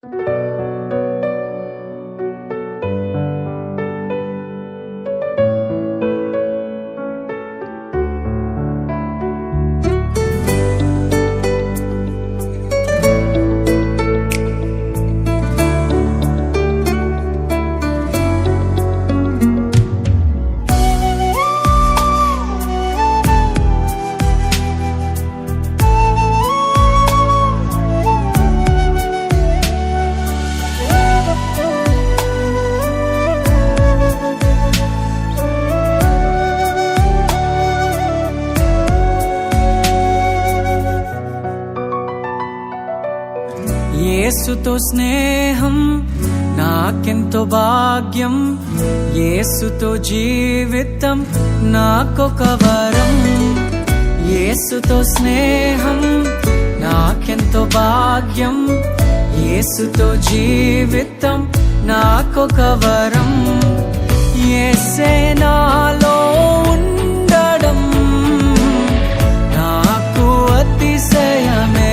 యేసుతో స్నేహం నాకెంతో భాగ్యం, యేసుతో జీవితం నాకొక వరం. యేసుతో స్నేహం నాకెంతో భాగ్యం, యేసుతో జీవితం నాకొక వరం. యేసే నాలో ఉండడం నాకు అతిశయమే.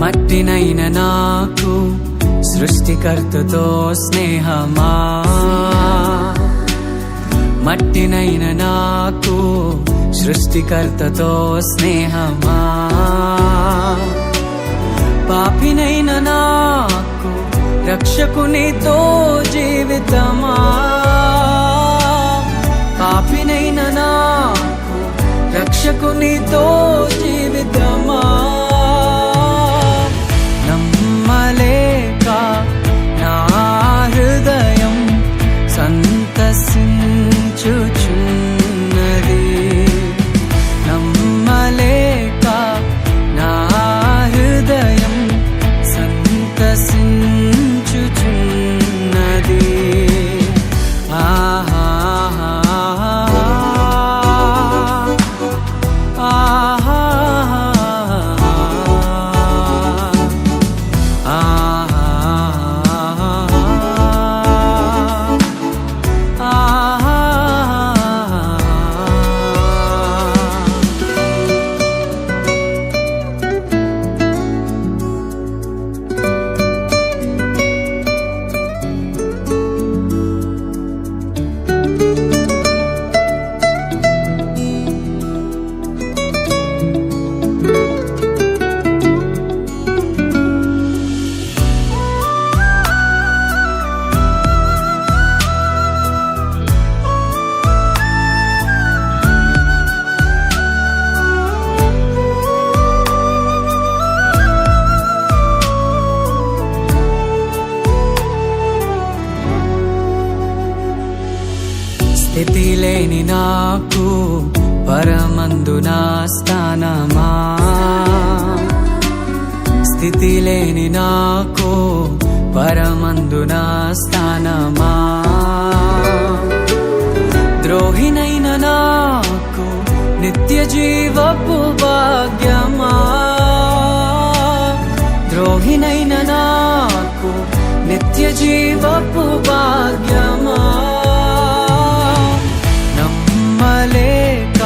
మట్టినైన నాకు సృష్టికర్తతో స్నేహమా, మట్టినైన నాకు సృష్టికర్తతో స్నేహమా. పాపినైన నాకు రక్షకునితో జీవితమా, పాపినైన నాకు రక్షకునితో జీవితమమా. నమ్మలేక నా హృదయం సంతసించుచున్నది, నమ్మలేక నా హృదయం సంతసించుచున్నది. ఆహా స్థితి లేని నాకు పరమందున స్థానమా, స్థితి లేని నాకు పరమందున స్థానమా. ద్రోహినైన నాకు నిత్య జీవపు భాగ్యమా, ద్రోహినైన నాకు నిత్య జీవపు భాగ్యమా. నమ్మలేక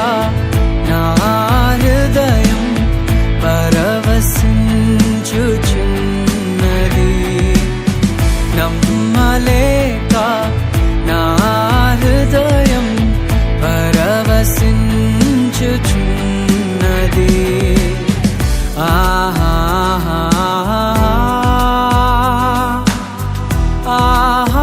నా హృదయం పరవశించుచున్నది, నమ్మలేక నా హృదయం పరవశించుచున్నది. ఆహా ఆహా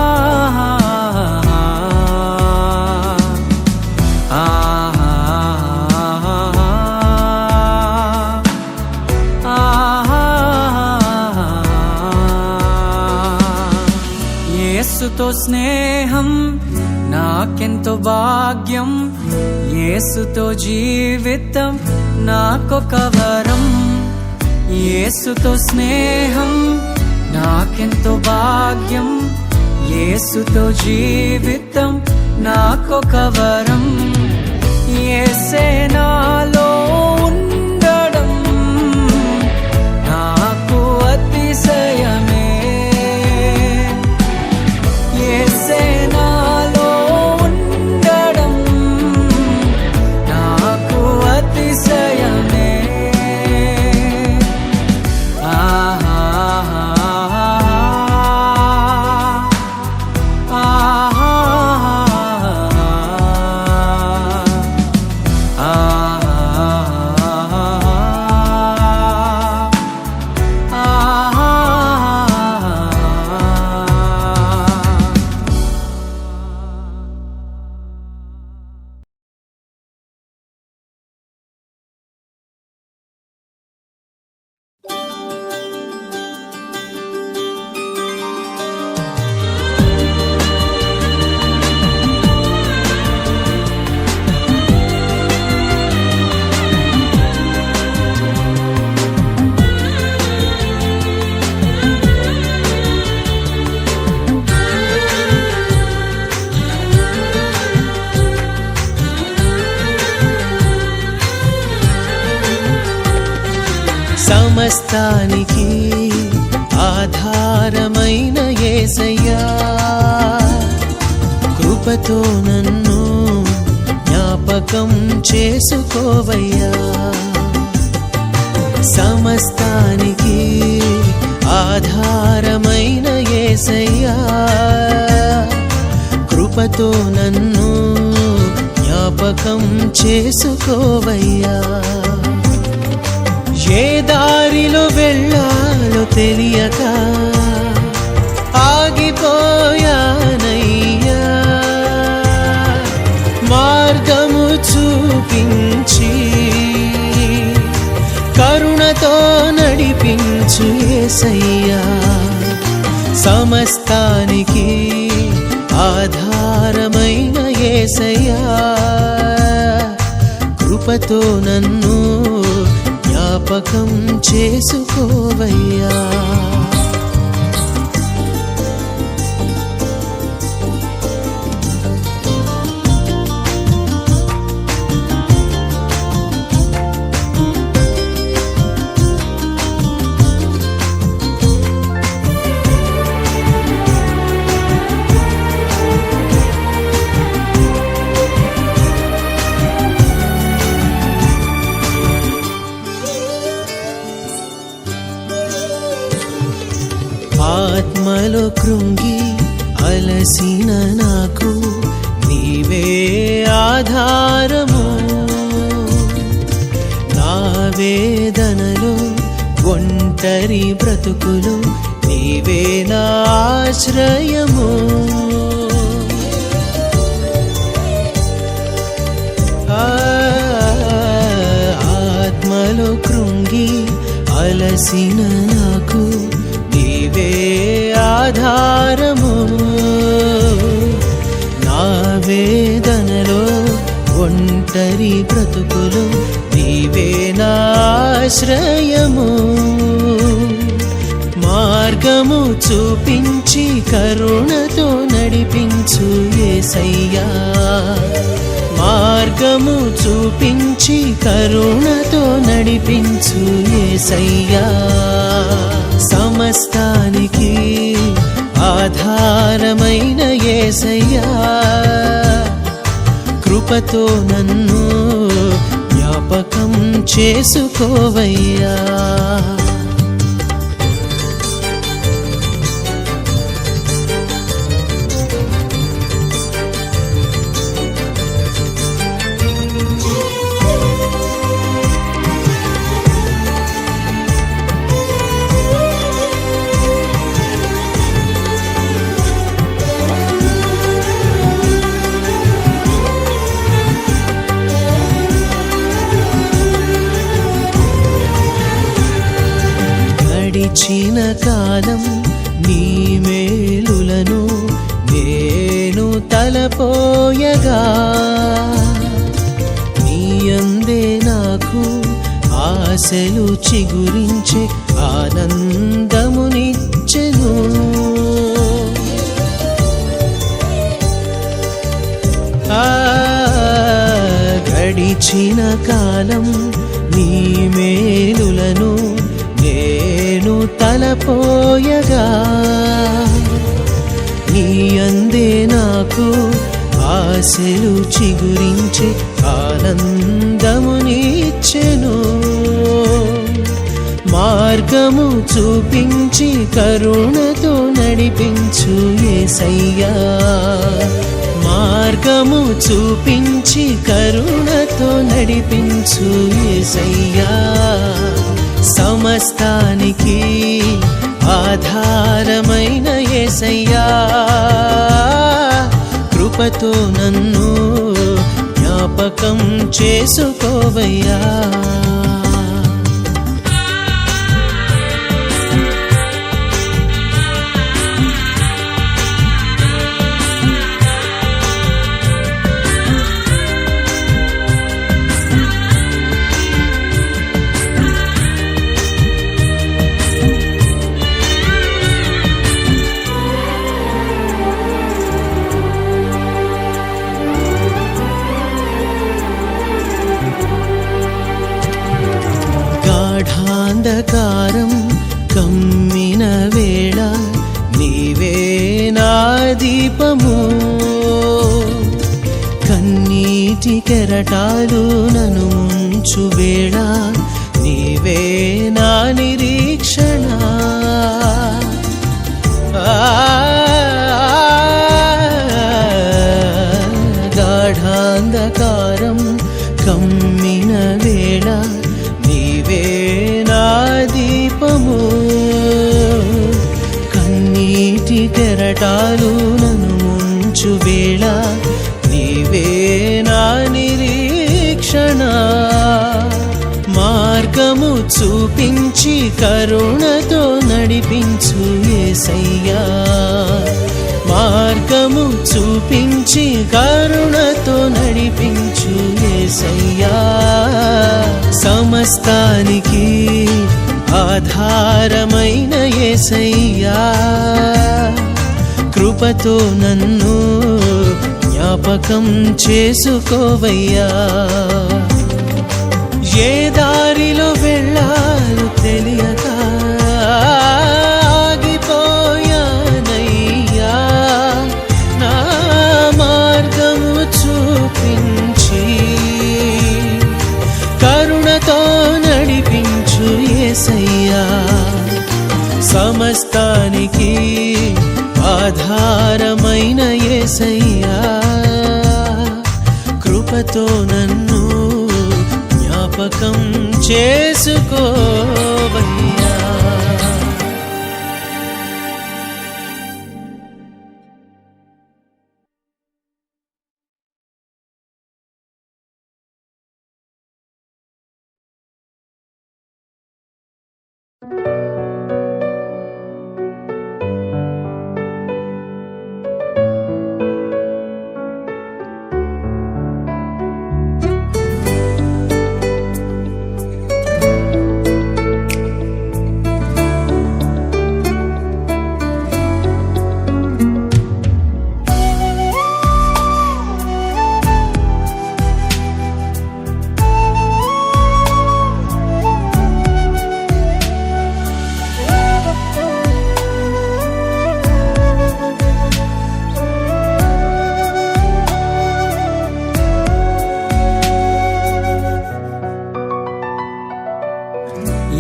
యేసుతో స్నేహం నాకెంతో భాగ్యం, యేసుతో జీవితం నాకొక వరం. యేసుతో స్నేహం నాకెంతో భాగ్యం, యేసుతో జీవితం నాకొక వరం. యేసే నాలో ఉండడం నాకు అతిశయమే. యేసే నాలో ఉండడం నాకు అతిశయమే. సమస్తానికి ఆధారమైన యేసయ్యా, కృపతో నన్ను జ్ఞాపకం చేసుకోవయ్యా. సమస్తానికి ఆధారమైన యేసయ్యా, కృపతో నన్ను జ్ఞాపకం చేసుకోవయ్యా. ఏ దారిలో వెళ్ళాలో తెలియక ఆగిపోయానయ్యా, మార్గము చూపించి కరుణతో నడిపించు యేసయ్యా. సమస్తానికి ఆధారమైన యేసయ్యా, కృపతో నన్ను జ్ఞాపకం చేసుకోవయ్యా. ఆత్మలో కృంగి అలసిన నాకు నీవే ఆధారము, నా వేదనలో ఒంటరి బ్రతుకులో నీవే నా ఆశ్రయము. ఆత్మలో కృంగి అలసిన నాకు నీవే ఆధారము, నా వేదనలో ఒంటరి బ్రతుకులు నీవే నా ఆశ్రయము. మార్గము చూపించి కరుణతో నడిపించు యేసయ్యా, మార్గము చూపించి కరుణతో నడిపించు యేసయ్యా. సమస్తానికి ఆధారమైన యేసయ్యా, కృపతో నన్ను జ్ఞాపకం చేసుకోవయ్యా. గడిచిన కాలం నీ మేలులను నేను తలపోయగా నీయందే నాకు ఆశలు చిగురించే ఆనందమునిచ్చెను. గడిచిన కాలం నీ మేలులను నేను తలపోయగా నీ అందే నాకు ఆశలు చిగురించే ఆనందమునిచ్చెను. మార్గము చూపించి కరుణతో నడిపించు యేసయ్యా, మార్గము చూపించి కరుణతో నడిపించు యేసయ్యా. సమస్తానికి ఆధారమైన యేసయ్యా, కృపతో నన్ను జ్ఞాపకం చేసుకోవయ్యా. గాఢాంధకారం కమ్మిన వేళ నీవే నా దీపము, కన్నీటి కెరటాలు నన్ను ముంచు వేళ నీవే నా నిరీక్షణ. గాఢాంధకారం కమ్మిన వేళ నీవే నా దీపము, కన్నీటి కెరటాలు నన్ను ముంచు వేళ నీవే నా నిరీక్షణ. మార్గము చూపించి కరుణతో నడిపించు యేసయ్యా, మార్గము చూపించి కరుణతో నడిపించు యేసయ్యా. సమస్తానికి ఆధారమైన యేసయ్యా, కృపతో నన్ను జ్ఞాపకం చేసుకోవయ్యా. ఏ దారిలో వెళ్ళాలో తెలియక ఆగిపోయానయ్యా, నా మార్గము చూపించి కరుణతో నడిపించు యేసయ్యా. సమస్తానికి ఆధారమైన యేసయ్యా, కృపతో నన్ను జ్ఞాపకం చేసుకోవయ్యా.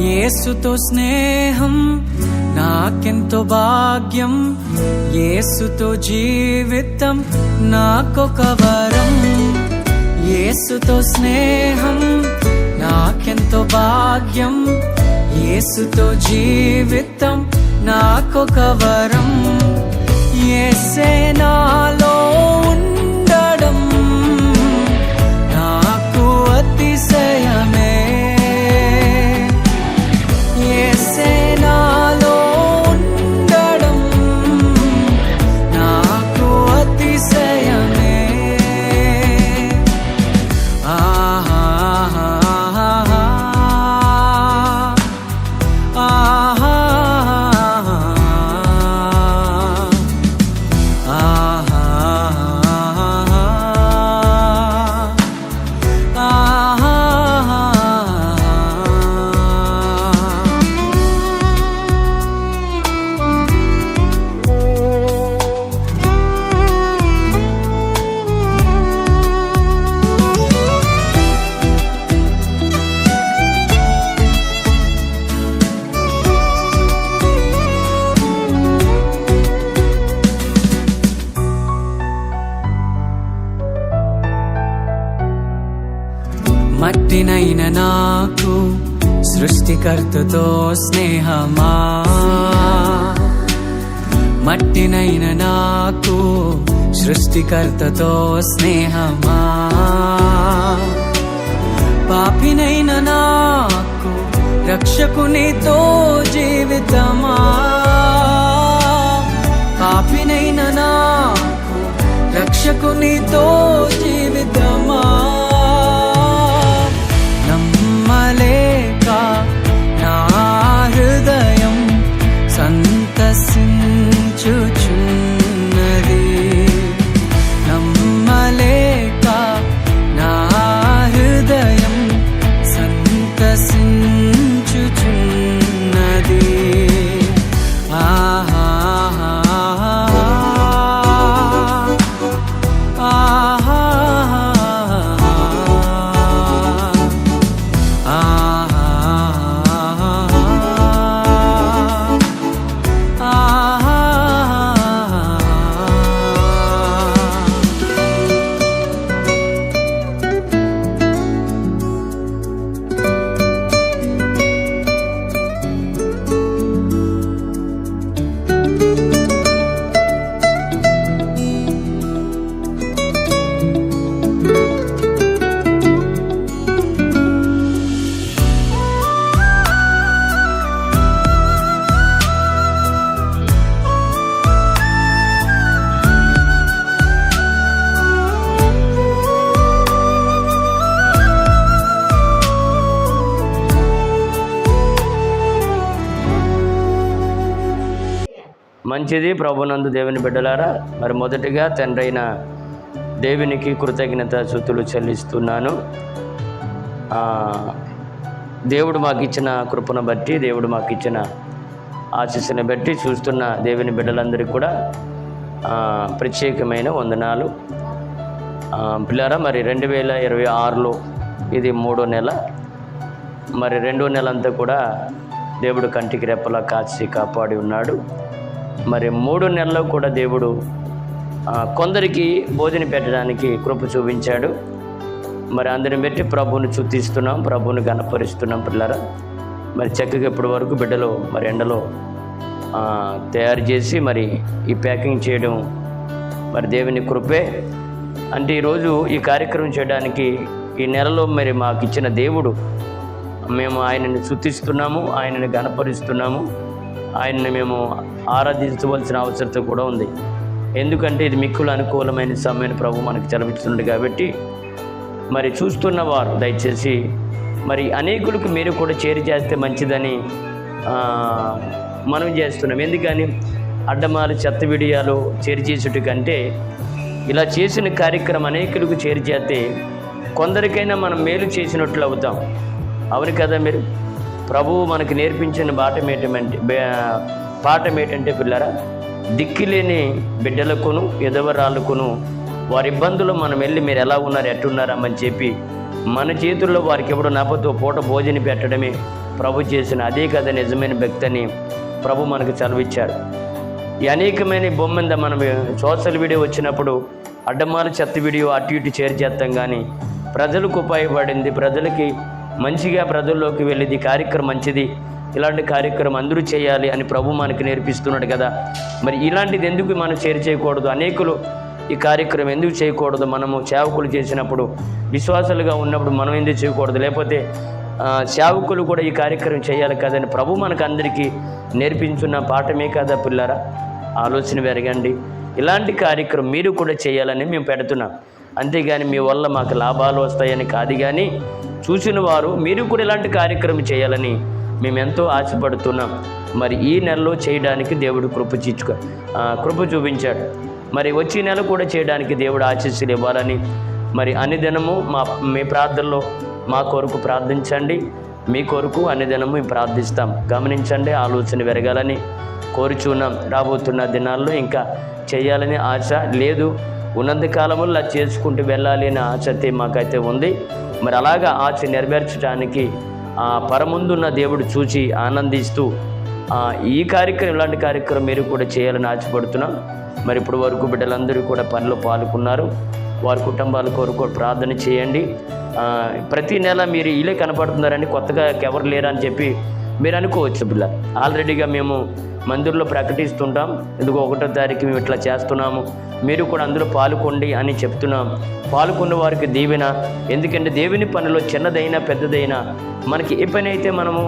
యేసుతో స్నేహం నాకెంతో భాగ్యం, యేసుతో జీవితం నాకొక వరం. యేసుతో స్నేహం నాకెంతో భాగ్యం, యేసుతో జీవితం నాకొక వరం. యేసే నాలో ఉండడం నాకు అతిశయమే, యేసే నాలో ఉండడం నాకు సృష్టికర్తతో స్నేహమా, మట్టినైన నాకు సృష్టికర్తతో స్నేహమా, పాపినైన నాకు రక్షకునితో జీవితమా, పాపినైన నాకు రక్షకునితో జీవితమా. నమ్మలేక నా హృదయం సంతసించుచున్నది, నమ్మలేక నా హృదయం సంతసించుచున్నది. ఆహా మంచిది ప్రభునందు దేవుని బిడ్డలారా, మరి మొదటిగా తండ్రైన దేవునికి కృతజ్ఞత స్తుతులు చెల్లిస్తున్నాను. దేవుడు మాకు ఇచ్చిన కృపను బట్టి, దేవుడు మాకు ఇచ్చిన ఆశీస్సుని బట్టి చూస్తున్న దేవుని బిడ్డలందరికీ కూడా ప్రత్యేకమైన వందనాలు. పిల్లారా, మరి 2026లో ఇది 3వ నెల. మరి 2వ నెల అంతా కూడా దేవుడు కంటికి రెప్పలా కాచి కాపాడి ఉన్నాడు. మరి 3 నెలల్లో కూడా దేవుడు కొందరికి భోజనం పెట్టడానికి కృప చూపించాడు. మరి అందరిని బట్టి ప్రభువుని స్తుతిస్తున్నాం, ప్రభువుని గణపరుస్తున్నాం. పిల్లరా, మరి చక్కగా ఇప్పటి వరకు బిడ్డలు మరి ఎండలో తయారు చేసి మరి ఈ ప్యాకింగ్ చేయడం మరి దేవుని కృపే. అంటే ఈరోజు ఈ కార్యక్రమం చేయడానికి ఈ నెలలో మరి మాకు ఇచ్చిన దేవుడు, మేము ఆయనని స్తుతిస్తున్నాము, ఆయనని గణపరుస్తున్నాము, ఆయన్ని మేము ఆరాధించవలసిన అవసరత కూడా ఉంది. ఎందుకంటే ఇది మిక్కులు అనుకూలమైన సమయాన్ని ప్రభు మనకు చదివిస్తుంది కాబట్టి మరి చూస్తున్న వారు దయచేసి మరి అనేకులకు మీరు కూడా చేరి చేస్తే మంచిదని మనం చేస్తున్నాం. ఎందుకని అడ్డమాలు చెత్త వీడియాలు చేరి చేసేట కంటే ఇలా చేసిన కార్యక్రమం అనేకులకు చేరి చేస్తే కొందరికైనా మనం మేలు చేసినట్లు అవుతాం. అవును కదా? మీరు ప్రభువు మనకు నేర్పించిన పాఠం ఏంటంటే పిల్లరా, దిక్కులేని బిడ్డలకును ఎదవరాళ్ళకును వారి ఇబ్బందులు మనం వెళ్ళి మీరు ఎలా ఉన్నారు, ఎట్టున్నారమ్మని చెప్పి మన చేతుల్లో వారికి ఎవడో నాపతో పూట భోజనం పెట్టడమే ప్రభు చేసిన అదే కదా నిజమైన భక్తి అని ప్రభు మనకు చదివిచ్చారు. ఈ అనేకమైన బొమ్మంద మనం సోషల్ వీడియో వచ్చినప్పుడు అడ్డమాల చెత్త వీడియో అటు ఇటు షేర్ చేస్తాం, కానీ ప్రజలకు ఉపయోగపడింది, ప్రజలకి మంచిగా ప్రజల్లోకి వెళ్ళేది కార్యక్రమం మంచిది, ఇలాంటి కార్యక్రమం అందరూ చేయాలి అని ప్రభు మనకి నేర్పిస్తున్నాడు కదా. మరి ఇలాంటిది ఎందుకు మనం షేర్ చేయకూడదు? అనేకులు ఈ కార్యక్రమం ఎందుకు చేయకూడదు? మనము సేవకులు చేసినప్పుడు, విశ్వాసాలుగా ఉన్నప్పుడు మనం ఎందుకు చేయకూడదు? లేకపోతే సేవకులు కూడా ఈ కార్యక్రమం చేయాలి కదని ప్రభు మనకు అందరికీ నేర్పించున్న పాఠమే కదా పిల్లరా. ఆలోచన పెరగండి, ఇలాంటి కార్యక్రమం మీరు కూడా చేయాలని మేము పెడుతున్నాం. అంతేగాని మీ వల్ల మాకు లాభాలు వస్తాయని కాదు, కానీ చూసిన వారు మీరు కూడా ఇలాంటి కార్యక్రమం చేయాలని మేము ఎంతో ఆశపడుతున్నాం. మరి ఈ నెలలో చేయడానికి దేవుడు కృప చూపించాడు. మరి వచ్చే నెల కూడా చేయడానికి దేవుడు ఆశీస్సులు ఇవ్వాలని మరి అన్నిదినము మీ ప్రార్థనలో మా కొరకు ప్రార్థించండి, మీ కొరకు అన్నిదినము ప్రార్థిస్తాం. గమనించండి, ఆలోచన పెరగాలని కోరుచున్నాం. రాబోతున్న దినాల్లో ఇంకా చేయాలని ఆశ లేదు, ఉన్నంత కాలంలో అలా చేసుకుంటూ వెళ్ళాలి అనే ఆశ అయితే మాకైతే ఉంది. మరి అలాగా ఆశ నెరవేర్చడానికి పరముందున్న దేవుడు చూచి ఆనందిస్తూ ఈ కార్యక్రమం, ఇలాంటి కార్యక్రమం మీరు కూడా చేయాలని ఆశపడుతున్నాం. మరి ఇప్పుడు వరకు బిడ్డలందరూ కూడా పనిలో పాల్గొన్నారు. వారి కుటుంబాల కొరకు ప్రార్థన చేయండి. ప్రతి నెల మీరు వీళ్ళే కనపడుతున్నారని, కొత్తగా ఎవరు లేరని చెప్పి మీరు అనుకోవచ్చు. పిల్ల ఆల్రెడీగా మేము మందిరంలో ప్రకటిస్తుంటాం, ఇదిగో 1వ తారీఖు మేము ఇట్లా చేస్తున్నాము, మీరు కూడా అందులో పాల్గొండి అని చెప్తున్నాం. పాల్గొన్న వారికి దీవెన. ఎందుకంటే దేవుని పనిలో చిన్నదైనా పెద్దదైనా మనకి ఏ పని అయితే మనము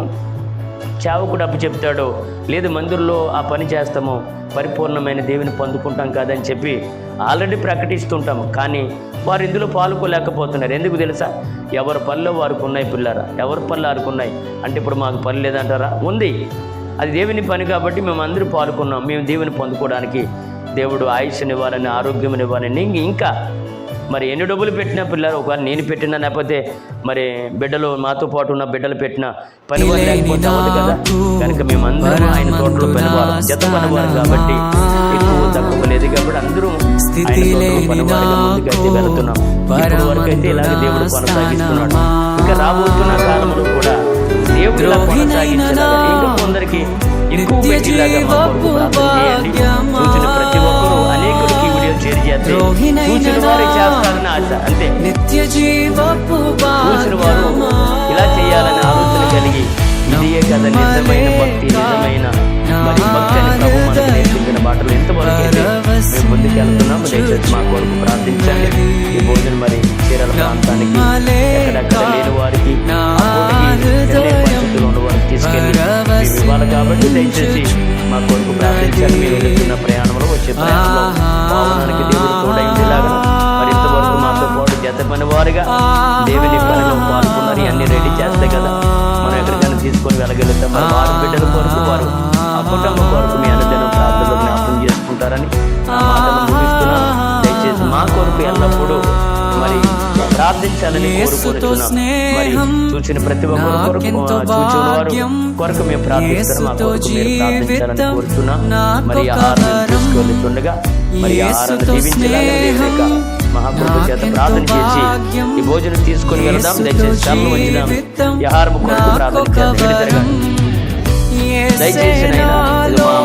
సేవకుడు అప్పు చెప్తాడో, లేదు మందిరంలో ఆ పని చేస్తామో పరిపూర్ణమైన దేవుని పొందుకుంటాం కాదని చెప్పి ఆల్రెడీ ప్రకటిస్తుంటాము. కానీ వారు ఇందులో పాల్గొలేకపోతున్నారు. ఎందుకు తెలుసా? ఎవరి పనిలో వారికి ఉన్నాయి పిల్లారా, ఎవరి పనులు వారికి ఉన్నాయి. అంటే ఇప్పుడు మాకు పని లేదంటారా? ఉంది. అది దేవుని పని కాబట్టి మేము అందరూ పాల్గొన్నాం. మేము దేవుని పొందుకోవడానికి దేవుడు ఆయుష్నివ్వాలని, ఆరోగ్యం ఇంకా మరి ఎన్ని డబ్బులు పెట్టినా పిల్లలు, ఒకవేళ నేను పెట్టినా లేకపోతే మరి బిడ్డలు మాతో పాటు ఉన్న బిడ్డలు పెట్టిన పని వారు లేకపోతే అవ్వదు కదా. కనుక మేమందరం ఆయన తోటలో పనివారు, జత పనివారు కాబట్టి ఎక్కువ తక్కువ లేదు కాబట్టి అందరూ పనివారిగా ముందుకైతే వెళుతున్నాం. ఇప్పటి వరకు అయితే ఇలాగే దేవుడు కొనసాగిస్తున్నాడు. ఇంకా రాబోతున్న కాలంలో కూడా దేవుడు ఇలా కొనసాగించేలాగా ఇంకా కొందరికి ఎక్కువ పెట్టేలాగా మా కొరకు ప్రార్థన చేయండి. చూసిన ప్రతి ఒక్కరూ అనేకుడికి వీడియో షేర్ చేస్తే చూసిన వారే చేస్తారని ఆశ. అంతే, చూసిన వారు ఇలా చేయాలని ఆలోచన కలిగి ఇదే కదా నిజమైన భక్తి, నిజమైన మరి భక్తి అని ప్రభు మనకు నేర్పించిన మాటలు. ఎంతవరకు అయితే మేము ముందుకు వెళ్తున్నాము. దయచేసి మా కొరకు ప్రార్థించండి. ఈ భోజనం మరి చీరల ప్రాంతానికి ఎక్కడెక్కడ లేని వారికి, పరిస్థితుల్లో ఉన్న వారికి తీసుకెళ్ళి మేము ఇవ్వాలి కాబట్టి దయచేసి మా కొరకు ప్రార్థించండి. మీరు వెళ్తున్న ప్రయాణంలో, వచ్చే ప్రయాణంలో వాహనానికి దేవుడు తోడైందిలాగా మరి ఇంతవరకు మాతో పాటు జత పని వారుగా దేవుని పనిలో పాల్గొన్నారు. అన్ని రెడీ చేస్తే కదా మనం ఎక్కడికైనా తీసుకొని వెళ్ళగలుగుతాం. మరి వారి బిడ్డల కొరకు, వారు ఆ కుటుంబ కొరకు మీ అనుదినం ప్రార్థనలో జ్ఞాపకం చేసుకుంటారని ఆ మాటలు ముగిస్తున్నాం. దయచేసి మా కొరకు ఎల్లప్పుడూ మరి ప్రార్థించాలని కోరుకుంటున్నాం. మరి చూసిన ప్రతి ఒక్కరు కొరకు, చూసిన వారు కొరకు మేము ప్రార్థిస్తున్నాం. మా కొరకు మీరు ప్రార్థించాలని కోరుతున్నాం. మరి ఆహారం తీసుకెళ్తుండగా మరి ఆహారం దీవించలేక మహాప్రభు చేత ప్రార్థన చేసి ఈ భోజనం తీసుకుని వెళ్దాం. దయచేసి శ్రమ వచ్చిన ఆహారం కొరకు ప్రార్థన చేద్దాం. దయచేసి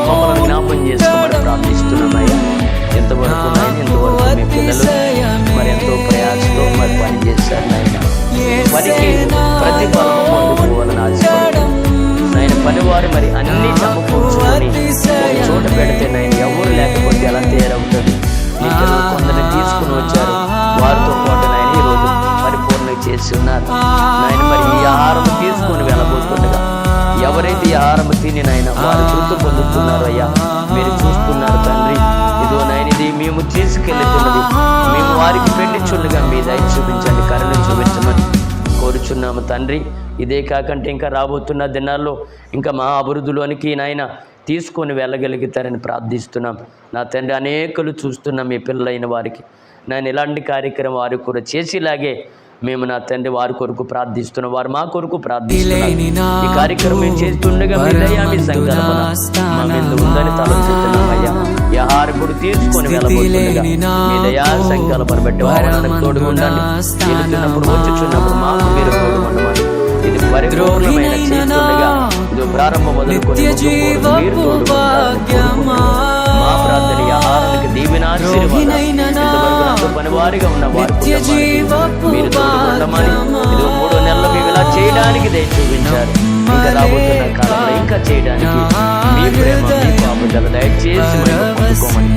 మమ్మల్ని జ్ఞాపం చేసుకోమని ప్రార్థిస్తున్నాం. అయ్యా ఎంతవరకు ఎంతవరకు మీ పిల్లలు మరి ఎంతో ప్రయాసంతో మరి పని చేశారు నాయన. పనికి ప్రతిఫలం పొందుకోవాలని ఆశపడుతున్నాను నాయన. పనివారు మరి అన్ని సమకూర్చుకొని చోట పెడితే నాయన ఎవరు లేకపోతే ఎలా తయారవుతుంది. నీ పిల్లలు కొందరిని తీసుకుని వచ్చారు, వారితో పాటు నాయన ఈరోజు పరిపూర్ణ చేసి ఉన్నారు నాయన. మరి ఈ ఆహారం తీసుకొని వెళ్ళబోతుండగా ఎవరైతే ఈ ఆహారం తిని నాయన వారు తృప్తి పొందుతున్నారు అయ్యా, మీరు చూస్తున్నారు తండ్రి. ఇదో నాయన ఇది మేము తీసుకెళ్తున్నది, మేము వారికి పెట్టించుండగా మీ దయ చూపించండి, కరుణ చూపించమని కోరుచున్నాము తండ్రి. ఇదే కాకంటే ఇంకా రాబోతున్న దినాల్లో ఇంకా మా అభివృద్ధిలోనికి నాయన తీసుకొని వెళ్ళగలుగుతారని ప్రార్థిస్తున్నాం నా తండ్రి. అనేకులు చూస్తున్నాం మీ పిల్లలైన వారికి నేను ఇలాంటి కార్యక్రమం వారు కూడా చేసేలాగే మేము నా తండ్రి వారి కొరకు ప్రార్థిస్తున్నాం, వారు మా కొరకు ప్రార్థిస్తున్నాం. ఈ కార్యక్రమం మేము చేస్తుండగా మీ దయా, మీ సంకల్పన మా మీద ఉందని తలంచుతున్నామయ్యా. ఈ ఆహారం కూడా తీసుకొని వెళ్ళబోతుండగా మీ దయా సంకల్పన బట్టి వాహనానికి తోడుగా ఉండండి. వెళ్తున్నప్పుడు వచ్చుచున్నప్పుడు మాకు మీరు తోడు ఉండమని ఇది పరిపూర్ణమైన చేస్తుండగా ఇది ప్రారంభం మొదలుకొని మీరు తోడు మా ప్రార్థన ఆహారానికి దీవెన ఆశీర్వాదం పనివారిగా ఉన్న వారి మీరు తోడుకుంటామని ఇది 3 నెలలు మేము ఇలా చేయడానికి దయ చూపించారు. ఇంకా రాబోతున్న కాలంలో ఇంకా చేయడానికి మీ ప్రేమ, మీ పాపదల దయచేసి పొందుకోమని,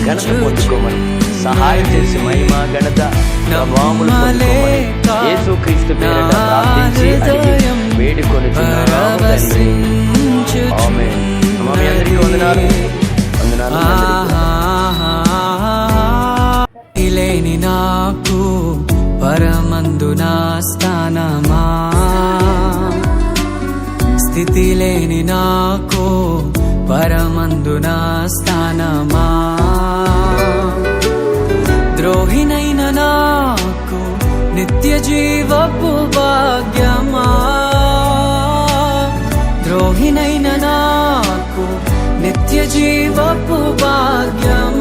ఘనత పొందుకోమని సహాయం చేసి మహిమ ఘనత ప్రభావములు పొందుకోమని యేసుక్రీస్తు పేరిట ప్రార్థించి అడిగి వేడుకొనుచున్నాము తండ్రి. ఆమేన్. మీ అందరికీ వందనాలు. లేని నాకు పరమందునా స్థానమా, స్థితి లేని నాకు పరమందునా స్థానమా, ద్రోహినైన నాకు నిత్య జీవపు భాగ్యమా, ద్రోహినైన నాకు నిత్య జీవపు భాగ్యమా.